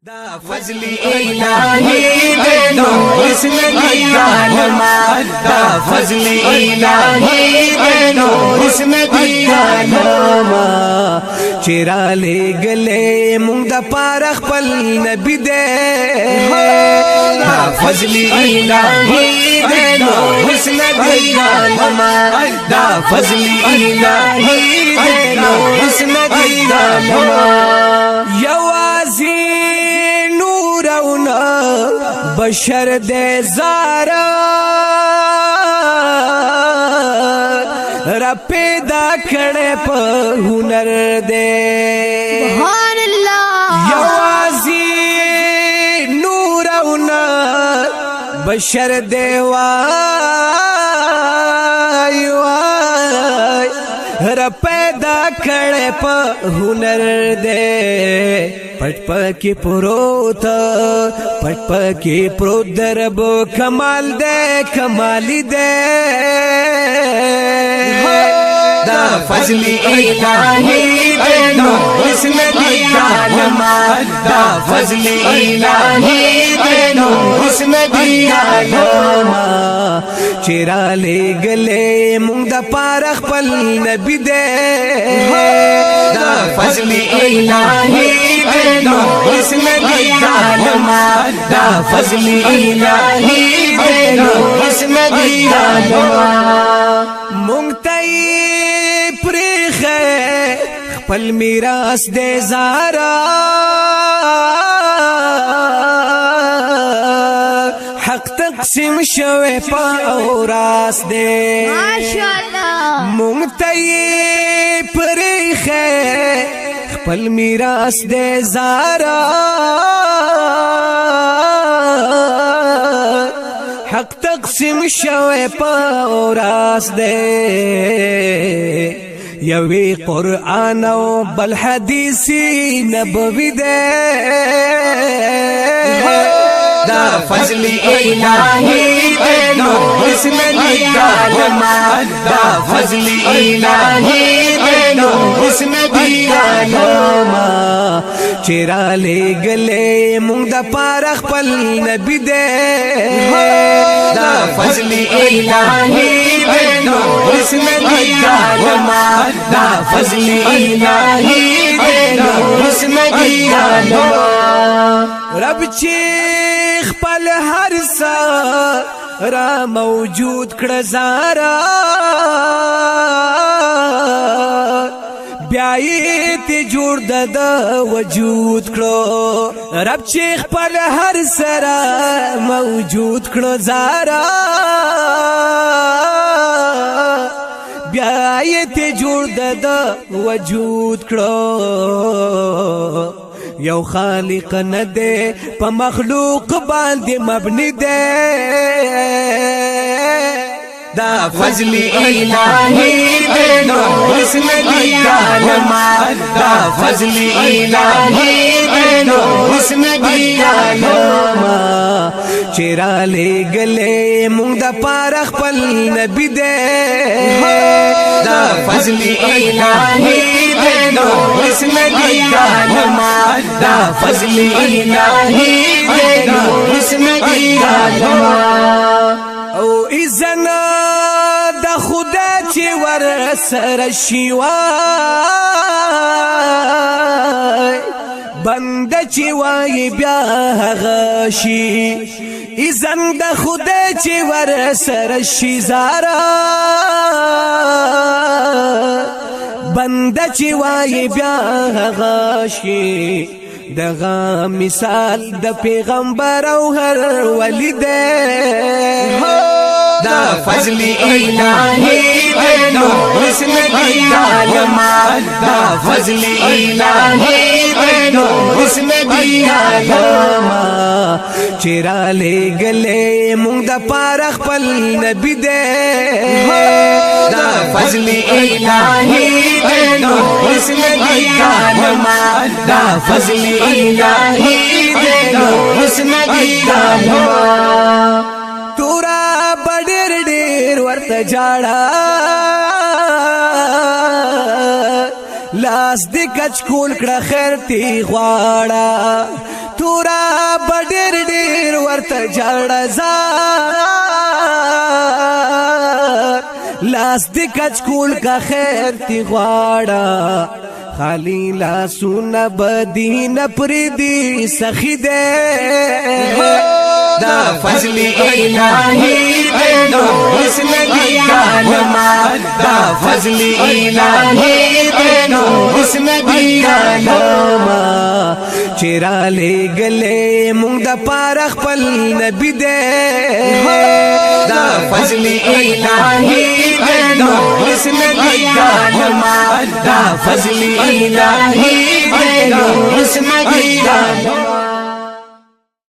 دا فضل الہی دے نور اسم دی عالما دا فضل الہی دے نور اسم دی عالما چرا لے گلے مونږ د پاره خپل نبی دے دا فضل الہی دے نور اسم دی عالما دا فضل الہی دے نور اسم دی عالما یوازی بشر دے زارا را پیدا کھڑے پا ہنر دے سبحان اللہ یوازی نورنا بشر دے وائی وائی را پیدا کھڑے پا ہنر دے پٹ پکی پروت پٹ پکی پروت درب کمال دے کمالی دے دا فضل الہی دے نور اسم دی عالما دا فضل الہی دے نور اسم دی عالما چرا لے گلے مونږ د پاره خپل نبی دے دا فضل الہی دے نور اسم دی عالما دا فضل الہی دے نور اسم دی عالما مونږ ته پرخه خپل میراث دے زارا حق تقسیم شوه پا راس دے ماشاءاللہ مونږ ته پرخه خپل میراث دے زارا حق تقسیم شوه پا راس دے یوی قرآن و بل حدیثی نبوی دے دا فضل الہی دے نور اسم دی عالما دا فضل الہی دے نور اسم دی عالما چرا لے گلے مونږ د پاره خپل نبی دے دا فضل الہی دے نور اسم دی عالما دا فضل الہی دے نور اسم دی عالما رب چی خپل هر سا را موجود کړه زارا بیایت جوړ د وجود کړه رب چې خپل هر سره موجود کړه زارا بیایت جوړ د وجود کړه یو خالق نه دے پا مخلوق باندې مبنی دے دا فضل الہی دے نور اسم دی عالما دا فضل الہی دے نور اسم دی عالما چرا لے گلے مونږ د پاره خپل نبی دے دا فضل الہی دے نور اسم دی عالما دا فضل الہی دے نور اسم دی عالما او اذن دا خدا چی ور سر شیوای بند چی وای بیا غشی اذن دا خدا چی ور سر شی زارا بند چی وای بیا غشی دغه مثال د پیغمبر او هر ولی دے دا فضل الہی دے نور اسم دی عالما دا فضل الہی دے نور اسم دی عالما چرا لے گلے مونږ د پاره خپل نبی دے دا فضل الہی دے نور اسم دی عالما دا فضل الہی دے نور اسم دی عالما تورا بډیر ډیر ورته جاړه لاس دی کچ کول کړه خیر تی غواړه تورا بډیر ډیر ورته جړه زار لاس دې کچ کول کا خیر تی غواړه خالی لاسونه بدین پردي سخی دے دا فضل الہی دے نو اس نبی عالما دا فضل الہی دے نو اس نبی عالما چرا لے گلے مونږ د پاره خپل نبی دے دا فضل الہی دے نو اس نبی عالما دا فضل الہی دے نو اس نبی عالما